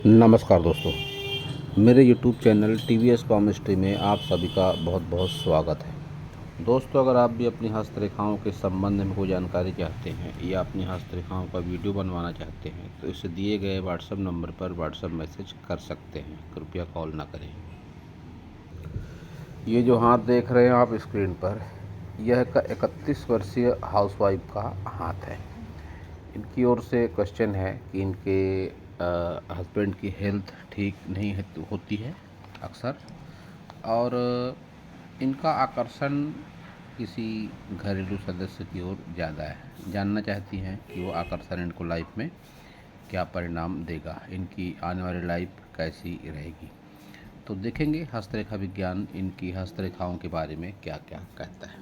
नमस्कार दोस्तों, मेरे YouTube चैनल TVS कॉमेस्ट्री में आप सभी का बहुत बहुत स्वागत है। दोस्तों, अगर आप भी अपनी हस्तरेखाओं के संबंध में कोई जानकारी चाहते हैं या अपनी हस्तरेखाओं का वीडियो बनवाना चाहते हैं तो इसे दिए गए व्हाट्सएप नंबर पर व्हाट्सएप मैसेज कर सकते हैं। कृपया कॉल ना करें। ये जो हाथ देख रहे हैं आप स्क्रीन पर, यह 31 वर्षीय हाउसवाइफ का हाथ है। इनकी ओर से क्वेश्चन है कि इनके हस्बैंड की हेल्थ ठीक नहीं होती है अक्सर, और इनका आकर्षण किसी घरेलू सदस्य की ओर ज़्यादा है। जानना चाहती हैं कि वो आकर्षण इनको लाइफ में क्या परिणाम देगा, इनकी आने वाली लाइफ कैसी रहेगी। तो देखेंगे हस्तरेखा विज्ञान इनकी हस्तरेखाओं के बारे में क्या क्या कहता है।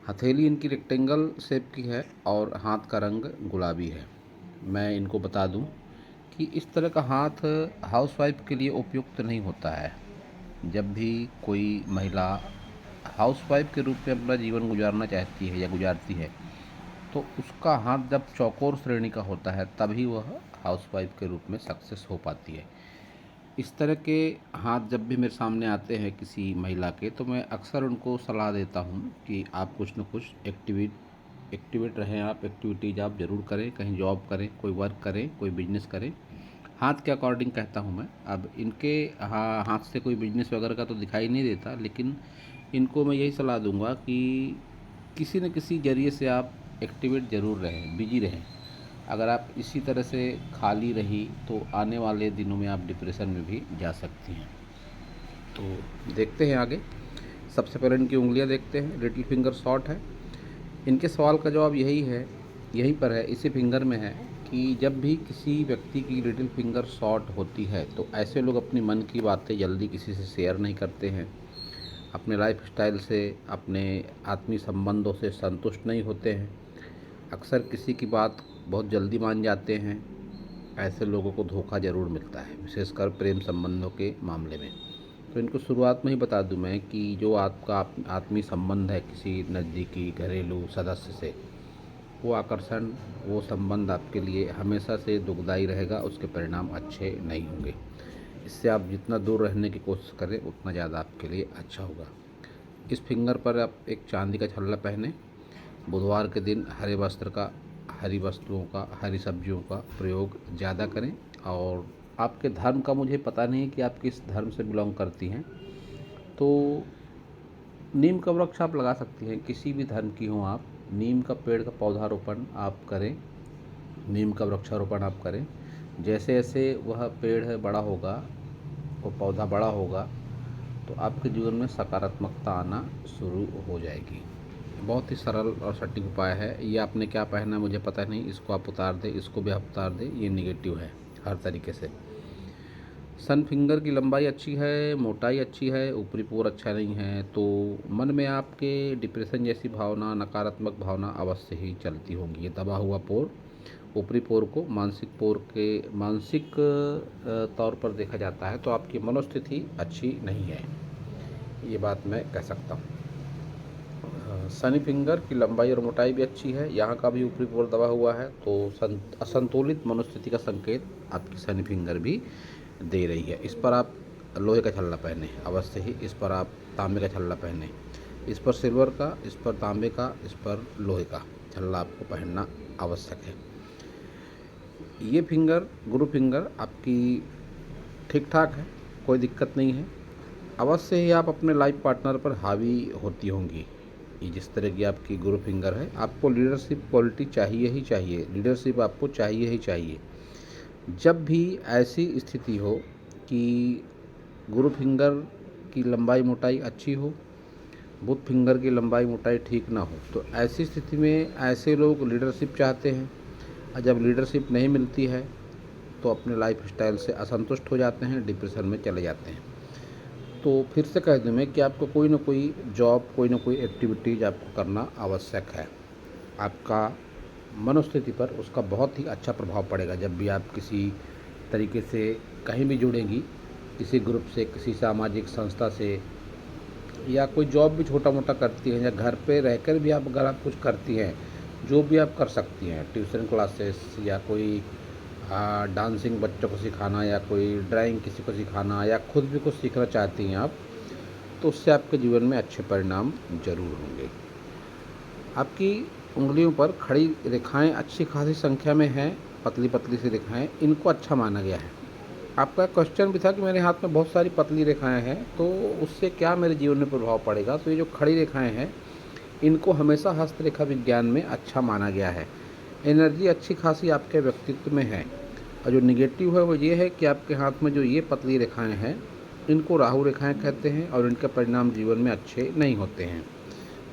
हथेली इनकी रेक्टेंगल शेप की है और हाथ का रंग गुलाबी है। मैं इनको बता दूं कि इस तरह का हाथ हाउसवाइफ के लिए उपयुक्त नहीं होता है। जब भी कोई महिला हाउसवाइफ के रूप में अपना जीवन गुजारना चाहती है या गुजारती है तो उसका हाथ जब चौकोर श्रेणी का होता है तभी वह हाउसवाइफ के रूप में सक्सेस हो पाती है। इस तरह के हाथ जब भी मेरे सामने आते हैं किसी महिला के, तो मैं अक्सर उनको सलाह देता हूँ कि आप कुछ न कुछ एक्टिवेट रहें। आप एक्टिविटीज़ आप ज़रूर करें, कहीं जॉब करें, कोई वर्क करें, कोई बिजनेस करें। हाथ के अकॉर्डिंग कहता हूँ मैं। अब इनके हाथ से कोई बिजनेस वगैरह का तो दिखाई नहीं देता, लेकिन इनको मैं यही सलाह दूंगा कि किसी न किसी ज़रिए से आप एक्टिवेट ज़रूर रहें, बिजी रहें। अगर आप इसी तरह से खाली रही तो आने वाले दिनों में आप डिप्रेशन में भी जा सकती हैं। तो देखते हैं आगे। सबसे पहले इनकी उंगलियां देखते हैं। लिटिल फिंगर शॉर्ट है। इनके सवाल का जवाब यहीं पर है, इसी फिंगर में है कि जब भी किसी व्यक्ति की लिटिल फिंगर शॉर्ट होती है तो ऐसे लोग अपनी मन की बातें जल्दी किसी से शेयर नहीं करते हैं, अपने लाइफ स्टाइल से, अपने आत्मीय संबंधों से संतुष्ट नहीं होते हैं, अक्सर किसी की बात बहुत जल्दी मान जाते हैं। ऐसे लोगों को धोखा ज़रूर मिलता है, विशेषकर प्रेम संबंधों के मामले में। तो इनको शुरुआत में ही बता दूं मैं कि जो आपका आत्मीय संबंध है किसी नज़दीकी घरेलू सदस्य से, वो आकर्षण, वो संबंध आपके लिए हमेशा से दुखदाई रहेगा, उसके परिणाम अच्छे नहीं होंगे। इससे आप जितना दूर रहने की कोशिश करें उतना ज़्यादा आपके लिए अच्छा होगा। इस फिंगर पर आप एक चांदी का छल्ला पहने। बुधवार के दिन हरी वस्तुओं का, हरी सब्जियों का प्रयोग ज़्यादा करें। और आपके धर्म का मुझे पता नहीं कि आप किस धर्म से बिलोंग करती हैं, तो नीम का वृक्ष आप लगा सकती हैं। किसी भी धर्म की हो आप, नीम का पेड़ का पौधारोपण आप करें, नीम का वृक्षारोपण आप करें। जैसे जैसे वह पेड़ बड़ा होगा, वो पौधा बड़ा होगा, तो आपके जीवन में सकारात्मकता आना शुरू हो जाएगी। बहुत ही सरल और सटीक उपाय है। ये आपने क्या पहना मुझे पता नहीं, इसको आप उतार दें, इसको भी आप उतार दें, ये निगेटिव है हर तरीके से। सन फिंगर की लंबाई अच्छी है, मोटाई अच्छी है, ऊपरी पोर अच्छा नहीं है, तो मन में आपके डिप्रेशन जैसी भावना, नकारात्मक भावना अवश्य ही चलती होंगी। ये दबा हुआ पोर, ऊपरी पोर को मानसिक तौर पर देखा जाता है तो आपकी मनोस्थिति अच्छी नहीं है, ये बात मैं कह सकता हूँ। शनि फिंगर की लंबाई और मोटाई भी अच्छी है, यहाँ का भी ऊपरी पोर दबा हुआ है, तो असंतुलित मनोस्थिति का संकेत आपकी शनि फिंगर भी दे रही है। इस पर आप लोहे का छल्ला पहने अवश्य ही। इस पर आप तांबे का छल्ला पहने। इस पर सिल्वर का, इस पर तांबे का, इस पर लोहे का छल्ला आपको पहनना आवश्यक है। ये फिंगर, गुरु फिंगर आपकी ठीक ठाक है, कोई दिक्कत नहीं है। अवश्य ही आप अपने लाइफ पार्टनर पर हावी होती होंगी। ये जिस तरह की आपकी गुरु फिंगर है, आपको लीडरशिप क्वालिटी चाहिए ही चाहिए, लीडरशिप आपको चाहिए ही चाहिए। जब भी ऐसी स्थिति हो कि गुरु फिंगर की लंबाई मोटाई अच्छी हो, बुध फिंगर की लंबाई मोटाई ठीक ना हो, तो ऐसी स्थिति में ऐसे लोग लीडरशिप चाहते हैं, और जब लीडरशिप नहीं मिलती है तो अपने लाइफ स्टाइल से असंतुष्ट हो जाते हैं, डिप्रेशन में चले जाते हैं। तो फिर से कह दूँ मैं कि आपको कोई ना कोई जॉब, कोई ना कोई एक्टिविटीज़ आपको करना आवश्यक है। आपका मनोस्थिति पर उसका बहुत ही अच्छा प्रभाव पड़ेगा। जब भी आप किसी तरीके से कहीं भी जुड़ेंगी, किसी ग्रुप से, किसी सामाजिक संस्था से, या कोई जॉब भी छोटा मोटा करती हैं, या घर पे रहकर भी आप अगर आप कुछ करती हैं, जो भी आप कर सकती हैं, ट्यूशन क्लासेस या कोई डांसिंग बच्चों को सिखाना या कोई ड्राइंग किसी को सिखाना या खुद भी कुछ सीखना चाहती हैं आप, तो उससे आपके जीवन में अच्छे परिणाम ज़रूर होंगे। आपकी उंगलियों पर खड़ी रेखाएं अच्छी खासी संख्या में हैं, पतली पतली सी रेखाएं, इनको अच्छा माना गया है। आपका क्वेश्चन भी था कि मेरे हाथ में बहुत सारी पतली रेखाएं हैं, तो उससे क्या मेरे जीवन में प्रभाव पड़ेगा। तो ये जो खड़ी रेखाएं हैं, इनको हमेशा हस्तरेखा विज्ञान में अच्छा माना गया है। एनर्जी अच्छी खासी आपके व्यक्तित्व में है। और जो निगेटिव है वो ये है कि आपके हाथ में जो ये पतली रेखाएं हैं, इनको राहु रेखाएं कहते हैं और इनके परिणाम जीवन में अच्छे नहीं होते हैं।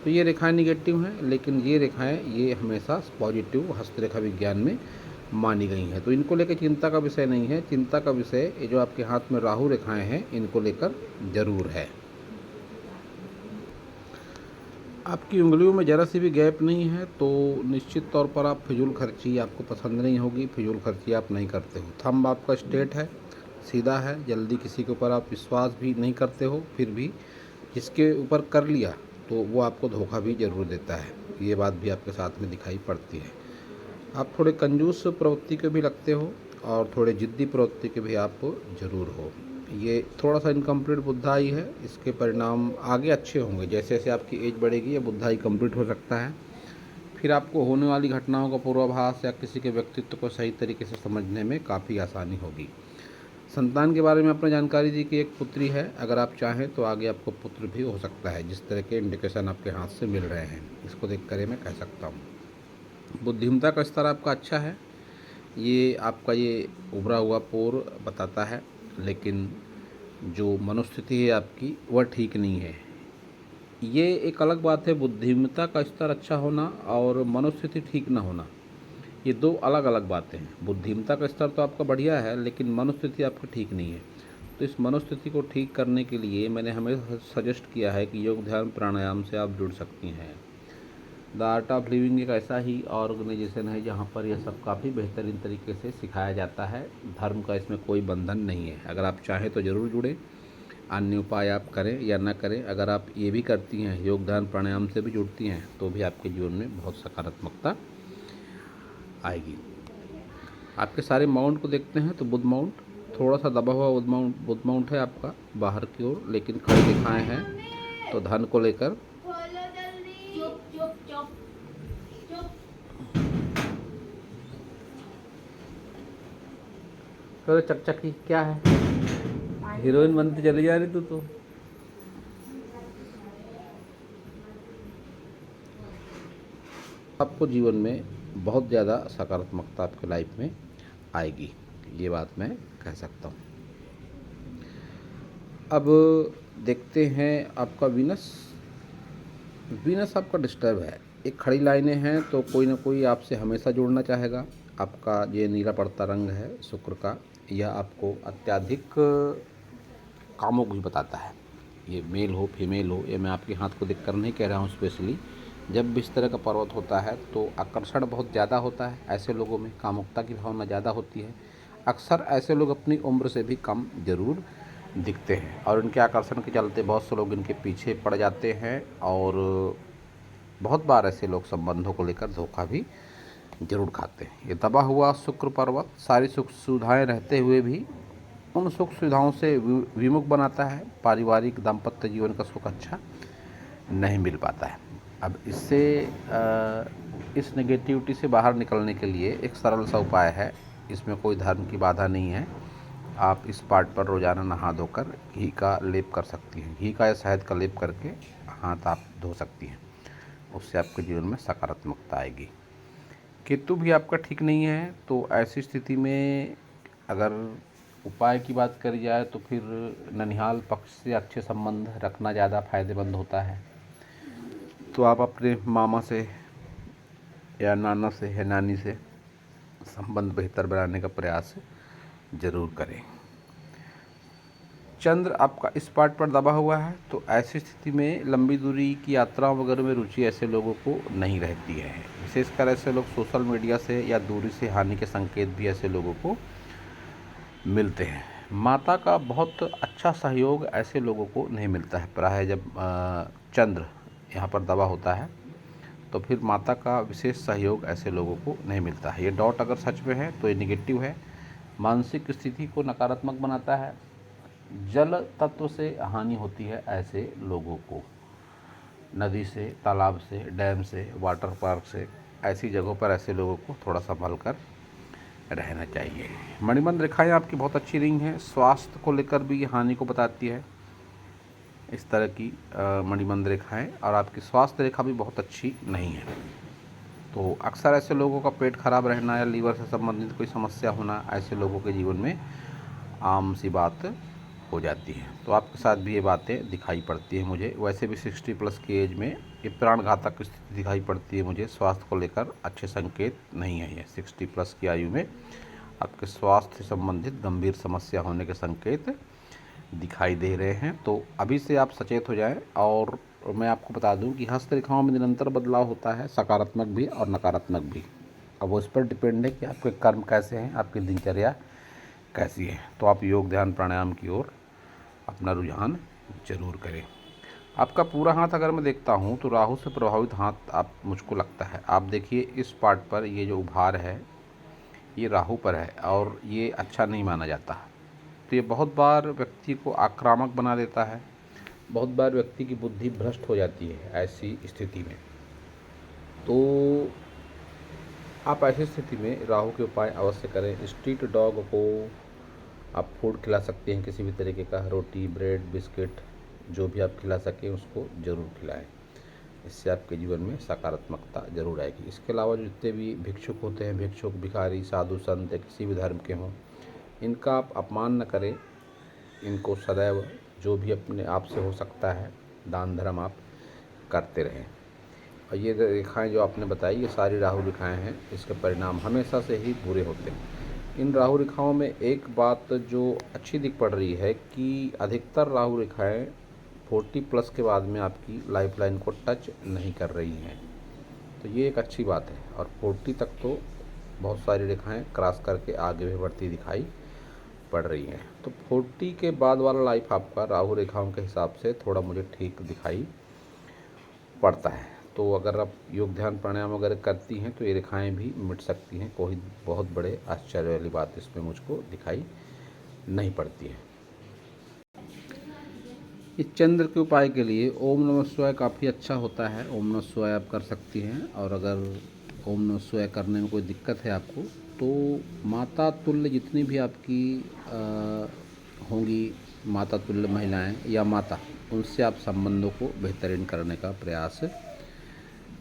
तो ये रेखाएं निगेटिव हैं, लेकिन ये रेखाएं ये हमेशा पॉजिटिव हस्तरेखा विज्ञान में मानी गई हैं। तो इनको लेकर चिंता का विषय नहीं है। चिंता का विषय ये जो आपके हाथ में राहु रेखाएं हैं, इनको लेकर ज़रूर है। आपकी उंगलियों में ज़रा सी भी गैप नहीं है, तो निश्चित तौर पर आप फिजूल खर्ची आपको पसंद नहीं होगी, फिजूल खर्ची आप नहीं करते हो। थंब आपका स्ट्रेट है, सीधा है, जल्दी किसी के ऊपर आप विश्वास भी नहीं करते हो, फिर भी जिसके ऊपर कर लिया तो वो आपको धोखा भी ज़रूर देता है। ये बात भी आपके साथ में दिखाई पड़ती है। आप थोड़े कंजूस प्रवृत्ति के भी लगते हो और थोड़े ज़िद्दी प्रवृत्ति के भी आप ज़रूर हो। ये थोड़ा सा इनकम्प्लीट बुद्धाई है, इसके परिणाम आगे अच्छे होंगे। जैसे जैसे आपकी एज बढ़ेगी ये बुद्धाई कंप्लीट हो सकता है। फिर आपको होने वाली घटनाओं का पूर्वाभास या किसी के व्यक्तित्व को सही तरीके से समझने में काफ़ी आसानी होगी। संतान के बारे में आपने जानकारी दी कि एक पुत्री है। अगर आप चाहें तो आगे आपको पुत्र भी हो सकता है, जिस तरह के इंडिकेशन आपके हाथ से मिल रहे हैं, इसको देख कर मैं कह सकता हूँ। बुद्धिमत्ता का स्तर आपका अच्छा है। ये आपका ये उभरा हुआ पोर बताता है, लेकिन जो मनोस्थिति है आपकी वह ठीक नहीं है। ये एक अलग बात है, बुद्धिमत्ता का स्तर अच्छा होना और मनोस्थिति ठीक ना होना, ये दो अलग अलग बातें हैं। बुद्धिमत्ता का स्तर तो आपका बढ़िया है, लेकिन मनोस्थिति आपकी ठीक नहीं है। तो इस मनोस्थिति को ठीक करने के लिए मैंने हमें सजेस्ट किया है कि योग ध्यान प्राणायाम से आप जुड़ सकती हैं। द आर्ट ऑफ लिविंग एक ऐसा ही ऑर्गेनाइजेशन है जहाँ पर यह सब काफ़ी बेहतरीन तरीके से सिखाया जाता है। धर्म का इसमें कोई बंधन नहीं है। अगर आप चाहें तो ज़रूर जुड़ें। अन्य उपाय आप करें या ना करें, अगर आप ये भी करती हैं, योग ध्यान प्राणायाम से भी जुड़ती हैं, तो भी आपके जीवन में बहुत सकारात्मकता आएगी। आपके सारे माउंट को देखते हैं तो बुध माउंट थोड़ा सा दबा हुआ बुध माउंट है आपका बाहर की ओर, लेकिन खड़ी रेखाएं हैं। तो धन को लेकर चकचकी क्या है, हीरोइन बनती चली जा रही तू तो। आपको जीवन में बहुत ज़्यादा सकारात्मकता आपके लाइफ में आएगी, ये बात मैं कह सकता हूँ। अब देखते हैं आपका वीनस आपका डिस्टर्ब है। एक खड़ी लाइनें हैं तो कोई ना कोई आपसे हमेशा जुड़ना चाहेगा। आपका ये नीला पड़ता रंग है शुक्र का, यह आपको अत्यधिक कामुक भी बताता है। ये मेल हो फीमेल हो, ये मैं आपके हाथ को देखकर नहीं कह रहा हूँ स्पेशली। जब भी इस तरह का पर्वत होता है तो आकर्षण बहुत ज़्यादा होता है। ऐसे लोगों में कामुकता की भावना ज़्यादा होती है। अक्सर ऐसे लोग अपनी उम्र से भी कम ज़रूर दिखते हैं और इनके आकर्षण के चलते बहुत से लोग इनके पीछे पड़ जाते हैं और बहुत बार ऐसे लोग संबंधों को लेकर धोखा भी ज़रूर खाते हैं। ये दबा हुआ शुक्र पर्वत सारी सुख सुविधाएँ रहते हुए भी उन सुख सुविधाओं से विमुख बनाता है। पारिवारिक दाम्पत्य जीवन का सुख अच्छा नहीं मिल पाता है। अब इससे इस नेगेटिविटी से बाहर निकलने के लिए एक सरल सा उपाय है। इसमें कोई धर्म की बाधा नहीं है। आप इस पार्ट पर रोज़ाना नहा धोकर घी का लेप कर सकती हैं। घी का या शहद का लेप करके हाथ आप धो सकती हैं। उससे आपके जीवन में सकारात्मकता आएगी। केतु भी आपका ठीक नहीं है, तो ऐसी स्थिति में अगर उपाय की बात करी जाए तो फिर ननिहाल पक्ष से अच्छे संबंध रखना ज़्यादा फायदेमंद होता है। तो आप अपने मामा से या नाना से या नानी से संबंध बेहतर बनाने का प्रयास ज़रूर करें। चंद्र आपका इस पार्ट पर दबा हुआ है, तो ऐसी स्थिति में लंबी दूरी की यात्राओं वगैरह में रुचि ऐसे लोगों को नहीं रहती है। विशेषकर ऐसे लोग सोशल मीडिया से या दूरी से हानि के संकेत भी ऐसे लोगों को मिलते हैं। माता का बहुत अच्छा सहयोग ऐसे लोगों को नहीं मिलता है। प्रायः जब चंद्र यहाँ पर दबा होता है तो फिर माता का विशेष सहयोग ऐसे लोगों को नहीं मिलता है। ये डॉट अगर सच में है तो ये निगेटिव है, मानसिक स्थिति को नकारात्मक बनाता है, जल तत्व से हानि होती है ऐसे लोगों को। नदी से, तालाब से, डैम से, वाटर पार्क से, ऐसी जगहों पर ऐसे लोगों को थोड़ा संभल कर रहना चाहिए। मणिबंध रेखाएं आपकी बहुत अच्छी रही हैं, स्वास्थ्य को लेकर भी ये हानि को बताती है इस तरह की मणिबंध रेखाएं, और आपकी स्वास्थ्य रेखा भी बहुत अच्छी नहीं है। तो अक्सर ऐसे लोगों का पेट खराब रहना या लीवर से संबंधित कोई समस्या होना ऐसे लोगों के जीवन में आम सी बात हो जाती है। तो आपके साथ भी ये बातें दिखाई पड़ती हैं मुझे। वैसे भी 60+ की एज में ये प्राणघातक स्थिति दिखाई पड़ती है मुझे। स्वास्थ्य को लेकर अच्छे संकेत नहीं है ये। 60+ की आयु में आपके स्वास्थ्य से संबंधित गंभीर समस्या होने के संकेत दिखाई दे रहे हैं। तो अभी से आप सचेत हो जाएं। और मैं आपको बता दूं कि हस्तरेखाओं में निरंतर बदलाव होता है, सकारात्मक भी और नकारात्मक भी। अब वो इस पर डिपेंड है कि आपके कर्म कैसे हैं, आपकी दिनचर्या कैसी है। तो आप योग, ध्यान, प्राणायाम की ओर अपना रुझान जरूर करें। आपका पूरा हाथ अगर मैं देखता हूँ तो राहु से प्रभावित हाथ आप मुझको लगता है। आप देखिए इस पार्ट पर ये जो उभार है ये राहु पर है और ये अच्छा नहीं माना जाता। तो ये बहुत बार व्यक्ति को आक्रामक बना देता है, बहुत बार व्यक्ति की बुद्धि भ्रष्ट हो जाती है ऐसी स्थिति में। तो आप ऐसी स्थिति में राहु के उपाय अवश्य करें। स्ट्रीट डॉग को आप फूड खिला सकते हैं, किसी भी तरीके का, रोटी, ब्रेड, बिस्किट, जो भी आप खिला सकें उसको ज़रूर खिलाएं। इससे आपके जीवन में सकारात्मकता जरूर आएगी। इसके अलावा जितने भी भिक्षुक होते हैं, भिक्षुक, भिखारी, साधु संत या किसी भी धर्म के हों, इनका आप अपमान न करें। इनको सदैव जो भी अपने आप से हो सकता है दान धर्म आप करते रहें। और ये रेखाएं जो आपने बताई ये सारी राहु रेखाएं हैं, इसके परिणाम हमेशा से ही बुरे होते हैं। इन राहु रेखाओं में एक बात जो अच्छी दिख पड़ रही है कि अधिकतर राहु रेखाएं 40+ के बाद में आपकी लाइफ लाइन को टच नहीं कर रही हैं। तो ये एक अच्छी बात है। और 40 तक तो बहुत सारी रेखाएं क्रॉस करके आगे भी बढ़ती दिखाई पड़ रही हैं। तो 40 के बाद वाला लाइफ आपका राहु रेखाओं के हिसाब से थोड़ा मुझे ठीक दिखाई पड़ता है। तो अगर आप योग, ध्यान, प्राणायाम वगैरह करती हैं तो ये रेखाएं भी मिट सकती हैं। कोई बहुत बड़े आश्चर्य वाली बात इसमें मुझको दिखाई नहीं पड़ती है। इस चंद्र के उपाय के लिए ओम नमः शिवाय काफ़ी अच्छा होता है। ओम नमः शिवाय आप कर सकती हैं। और अगर ओम नमः शिवाय करने में कोई दिक्कत है आपको तो माता तुल्य जितनी भी आपकी होंगी माता तुल्य महिलाएं या माता, उनसे आप संबंधों को बेहतरीन करने का प्रयास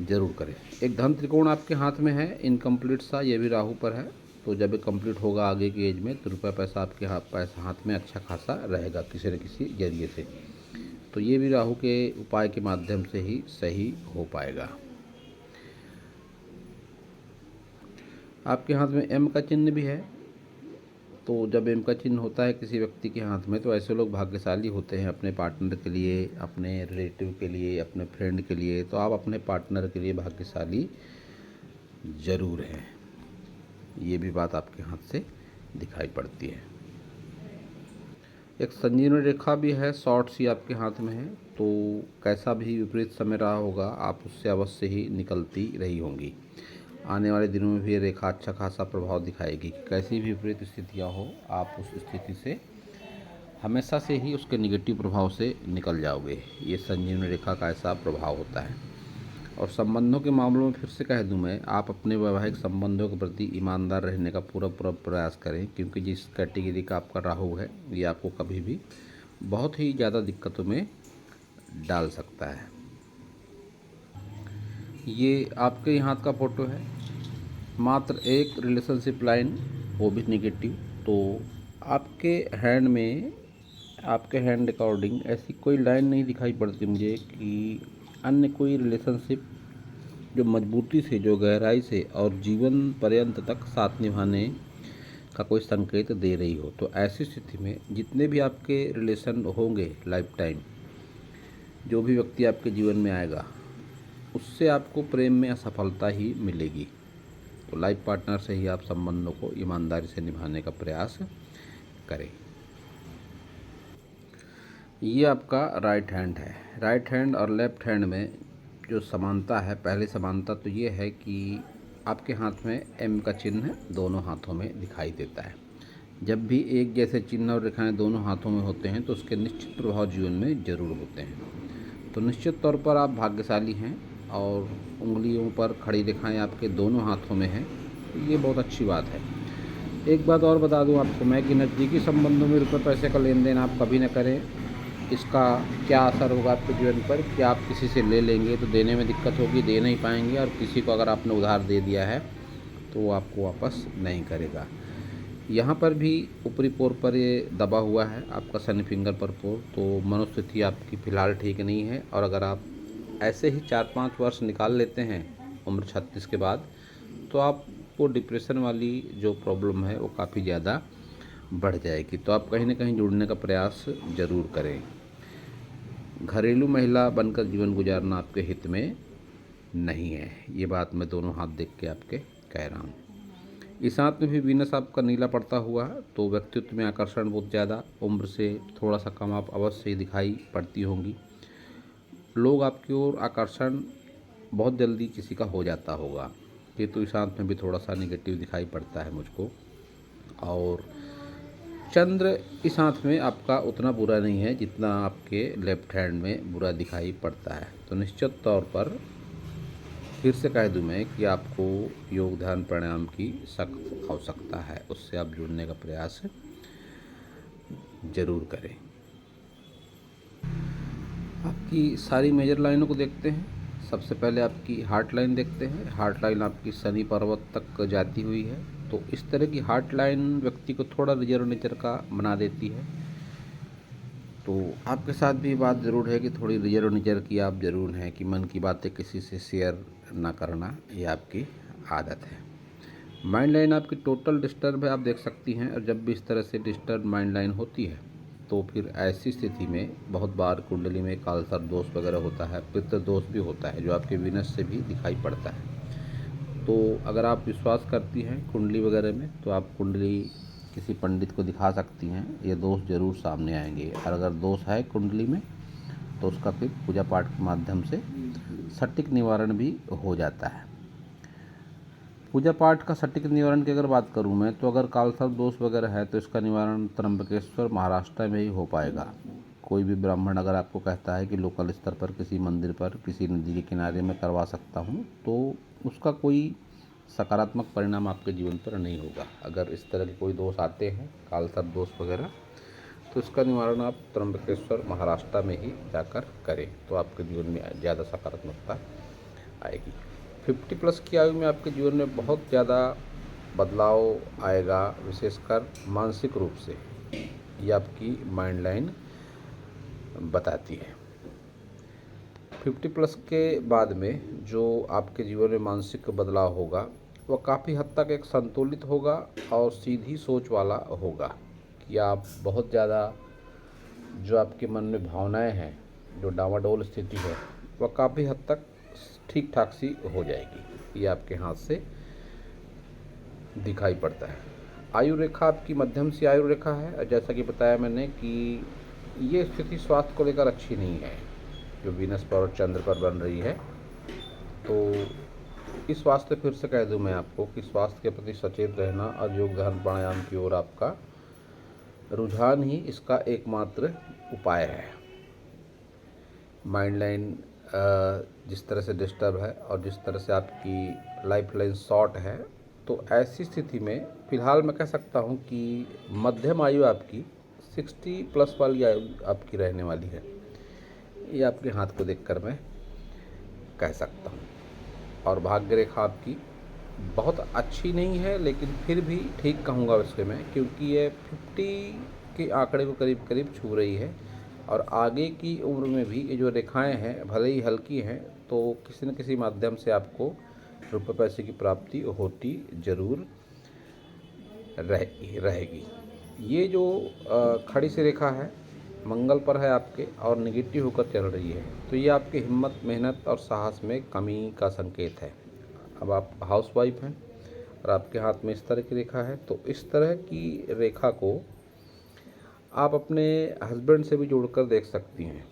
ज़रूर करें। एक धन त्रिकोण आपके हाथ में है, इनकम्प्लीट सा, ये भी राहु पर है। तो जब ये कंप्लीट होगा आगे की एज में तो रुपया पैसा आपके हाथ में अच्छा खासा रहेगा किसी न किसी जरिए से। तो ये भी राहु के उपाय के माध्यम से ही सही हो पाएगा। आपके हाथ में एम का चिन्ह भी है। तो जब एम का चिन्ह होता है किसी व्यक्ति के हाथ में तो ऐसे लोग भाग्यशाली होते हैं अपने पार्टनर के लिए, अपने रिलेटिव के लिए, अपने फ्रेंड के लिए। तो आप अपने पार्टनर के लिए भाग्यशाली ज़रूर हैं। ये भी बात आपके हाथ से दिखाई पड़ती है। एक संजीवनी रेखा भी है, शॉर्ट सी आपके हाथ में है। तो कैसा भी विपरीत समय रहा होगा आप उससे अवश्य ही निकलती रही होंगी। आने वाले दिनों में भी ये रेखा अच्छा खासा प्रभाव दिखाएगी कि कैसी भी विपरीत स्थितियाँ हो आप उस स्थिति से हमेशा से ही उसके निगेटिव प्रभाव से निकल जाओगे। ये संजीवनी रेखा का ऐसा प्रभाव होता है। और संबंधों के मामलों में फिर से कह दूं मैं, आप अपने वैवाहिक संबंधों के प्रति ईमानदार रहने का पूरा प्रयास करें। क्योंकि जिस कैटेगरी का आपका राहु है ये आपको कभी भी बहुत ही ज़्यादा दिक्कतों में डाल सकता है। ये आपके ही हाथ का फ़ोटो है, मात्र एक रिलेशनशिप लाइन, वो भी निगेटिव। तो आपके हैंड में, आपके हैंड अकॉर्डिंग ऐसी कोई लाइन नहीं दिखाई पड़ती मुझे कि अन्य कोई रिलेशनशिप जो मजबूती से, जो गहराई से और जीवन पर्यंत तक साथ निभाने का कोई संकेत दे रही हो। तो ऐसी स्थिति में जितने भी आपके रिलेशन होंगे लाइफ टाइम, जो भी व्यक्ति आपके जीवन में आएगा उससे आपको प्रेम में असफलता ही मिलेगी। तो लाइफ पार्टनर से ही आप संबंधों को ईमानदारी से निभाने का प्रयास करें। ये आपका राइट हैंड है। राइट हैंड और लेफ्ट हैंड में जो समानता है, पहली समानता तो ये है कि आपके हाथ में एम का चिन्ह दोनों हाथों में दिखाई देता है। जब भी एक जैसे चिन्ह और रेखाएं दोनों हाथों में होते हैं तो उसके निश्चित प्रभाव जीवन में ज़रूर होते हैं। तो निश्चित तौर पर आप भाग्यशाली हैं और उंगलियों पर खड़ी रेखाएं आपके दोनों हाथों में हैं, ये बहुत अच्छी बात है। एक बात और बता दूं आपको मैं कि नज़दीकी संबंधों में रुपये पैसे का लेन देन आप कभी ना करें। इसका क्या असर होगा आपके जीवन पर कि आप किसी से ले लेंगे तो देने में दिक्कत होगी, दे नहीं पाएंगे, और किसी को अगर आपने उधार दे दिया है तो वो आपको वापस नहीं करेगा। यहाँ पर भी ऊपरी पोर पर ये दबा हुआ है आपका शनि फिंगर पर पोर, तो मनोस्थिति आपकी फ़िलहाल ठीक नहीं है। और अगर आप ऐसे ही 4-5 वर्ष निकाल लेते हैं उम्र 36 के बाद, तो आपको डिप्रेशन वाली जो प्रॉब्लम है वो काफ़ी ज़्यादा बढ़ जाएगी। तो आप कहीं ना कहीं जुड़ने का प्रयास ज़रूर करें। घरेलू महिला बनकर जीवन गुजारना आपके हित में नहीं है, ये बात मैं दोनों हाथ देख के आपके कह रहा हूँ। इस हाथ में भी वीनस आपका नीला पड़ता हुआ है, तो व्यक्तित्व में आकर्षण बहुत ज़्यादा, उम्र से थोड़ा सा कम आप अवश्य ही दिखाई पड़ती होंगी। लोग आपकी ओर आकर्षण बहुत जल्दी किसी का हो जाता होगा। ये तो इस हाथ में भी थोड़ा सा निगेटिव दिखाई पड़ता है मुझको। और चंद्र इस हाथ में आपका उतना बुरा नहीं है जितना आपके लेफ्ट हैंड में बुरा दिखाई पड़ता है। तो निश्चित तौर पर फिर से कह दूं मैं कि आपको योग ध्यान प्राणायाम की सख्त आवश्यकता है, उससे आप जुड़ने का प्रयास जरूर करें। आपकी सारी मेजर लाइनों को देखते हैं। सबसे पहले आपकी हार्ट लाइन देखते हैं। हार्ट लाइन आपकी शनि पर्वत तक जाती हुई है, तो इस तरह की हार्ट लाइन व्यक्ति को थोड़ा रिजर्व नेचर का बना देती है। तो आपके साथ भी बात ज़रूर है कि थोड़ी रिजर्व नेचर की आप ज़रूर हैं कि मन की बातें किसी से शेयर ना करना, ये आपकी आदत है। माइंड लाइन आपकी टोटल डिस्टर्ब है, आप देख सकती हैं। और जब भी इस तरह से डिस्टर्ब माइंड लाइन होती है तो फिर ऐसी स्थिति में बहुत बार कुंडली में कालसर्प दोष वगैरह होता है, पितृ दोष भी होता है, जो आपके वीनस से भी दिखाई पड़ता है। तो अगर आप विश्वास करती हैं कुंडली वगैरह में तो आप कुंडली किसी पंडित को दिखा सकती हैं, ये दोष ज़रूर सामने आएंगे। और अगर दोष है कुंडली में तो उसका फिर पूजा पाठ के माध्यम से सटीक निवारण भी हो जाता है। पूजा पाठ का सटीक निवारण की अगर बात करूं मैं, तो अगर कालसर्प दोष वगैरह है तो इसका निवारण त्र्यंबकेश्वर महाराष्ट्र में ही हो पाएगा। कोई भी ब्राह्मण अगर आपको कहता है कि लोकल स्तर पर किसी मंदिर पर किसी नदी के किनारे में करवा सकता हूं, तो उसका कोई सकारात्मक परिणाम आपके जीवन पर नहीं होगा। अगर इस तरह के कोई दोष आते हैं कालसर्प दोष वगैरह, तो इसका निवारण आप त्र्यंबकेश्वर महाराष्ट्र में ही जाकर करें, तो आपके जीवन में ज़्यादा सकारात्मकता आएगी। 50 प्लस की आयु में आपके जीवन में बहुत ज़्यादा बदलाव आएगा, विशेषकर मानसिक रूप से, ये आपकी माइंड लाइन बताती है। 50 प्लस के बाद में जो आपके जीवन में मानसिक बदलाव होगा वह काफ़ी हद तक एक संतुलित होगा और सीधी सोच वाला होगा कि आप बहुत ज़्यादा जो आपके मन में भावनाएं हैं, जो डामाडोल स्थिति है, वह काफ़ी हद तक ठीक ठाक सी हो जाएगी। ये आपके हाथ से दिखाई पड़ता है। आयु रेखा आपकी मध्यम सी आयु रेखा है, और जैसा कि बताया मैंने कि ये स्थिति स्वास्थ्य को लेकर अच्छी नहीं है जो वीनस पर और चंद्र पर बन रही है। तो इस वास्ते फिर से कह दूं मैं आपको कि स्वास्थ्य के प्रति सचेत रहना और योग ध्यान प्राणायाम की ओर आपका रुझान ही इसका एकमात्र उपाय है। माइंड लाइन जिस तरह से डिस्टर्ब है और जिस तरह से आपकी लाइफ लाइन शॉर्ट है, तो ऐसी स्थिति में फ़िलहाल मैं कह सकता हूं कि मध्यम आयु आपकी 60 प्लस वाली आयु आपकी रहने वाली है। ये आपके हाथ को देखकर मैं कह सकता हूं। और भाग्य रेखा आपकी बहुत अच्छी नहीं है, लेकिन फिर भी ठीक कहूँगा उसके मैं, क्योंकि ये 50 के आंकड़े को करीब करीब छू रही है। और आगे की उम्र में भी ये जो रेखाएं हैं भले ही हल्की हैं, तो किसी न किसी माध्यम से आपको रुपये पैसे की प्राप्ति होती ज़रूर रहेगी। ये जो खड़ी सी रेखा है मंगल पर है आपके और निगेटिव होकर चल रही है, तो ये आपके हिम्मत, मेहनत और साहस में कमी का संकेत है। अब आप हाउसवाइफ हैं और आपके हाथ में इस तरह की रेखा है, तो इस तरह की रेखा को आप अपने हस्बैंड से भी जोड़कर देख सकती हैं।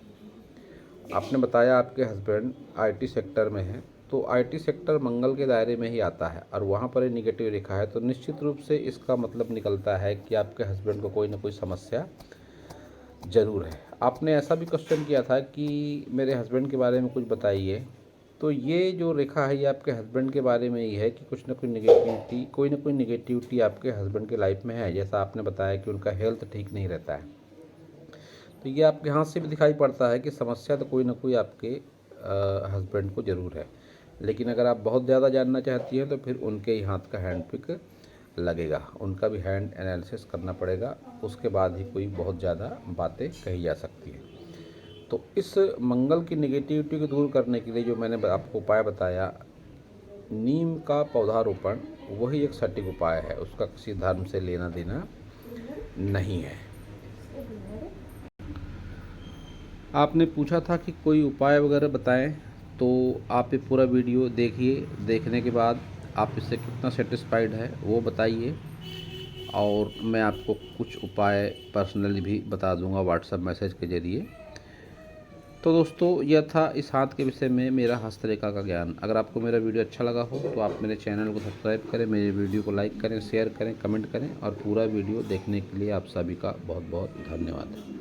आपने बताया आपके हस्बैंड आईटी सेक्टर में हैं, तो आईटी सेक्टर मंगल के दायरे में ही आता है और वहाँ पर ये निगेटिव रेखा है, तो निश्चित रूप से इसका मतलब निकलता है कि आपके हस्बैंड को कोई ना कोई समस्या ज़रूर है। आपने ऐसा भी क्वेश्चन किया था कि मेरे हस्बैंड के बारे में कुछ बताइए, तो ये जो रेखा है ये आपके हस्बैंड के बारे में ही है कि कुछ ना कोई निगेटिविटी आपके हस्बैंड के लाइफ में है। जैसा आपने बताया कि उनका हेल्थ ठीक नहीं रहता है, तो ये आपके हाथ से भी दिखाई पड़ता है कि समस्या तो कोई ना कोई आपके हस्बैंड को ज़रूर है। लेकिन अगर आप बहुत ज़्यादा जानना चाहती हैं तो फिर उनके ही हाथ का हैंड पिक लगेगा, उनका भी हैंड एनालिसिस करना पड़ेगा, उसके बाद ही कोई बहुत ज़्यादा बातें कही जा सकती हैं। तो इस मंगल की नेगेटिविटी को दूर करने के लिए जो मैंने आपको उपाय बताया, नीम का पौधारोपण, वही एक सटीक उपाय है, उसका किसी धर्म से लेना देना नहीं है। आपने पूछा था कि कोई उपाय वगैरह बताएं, तो आप ये पूरा वीडियो देखिए, देखने के बाद आप इससे कितना सेटिस्फाइड है वो बताइए, और मैं आपको कुछ उपाय पर्सनली भी बता दूंगा व्हाट्सएप मैसेज के ज़रिए। तो दोस्तों, यह था इस हाथ के विषय में मेरा हस्तरेखा का ज्ञान। अगर आपको मेरा वीडियो अच्छा लगा हो तो आप मेरे चैनल को सब्सक्राइब करें, मेरे वीडियो को लाइक करें, शेयर करें, कमेंट करें, और पूरा वीडियो देखने के लिए आप सभी का बहुत बहुत धन्यवाद।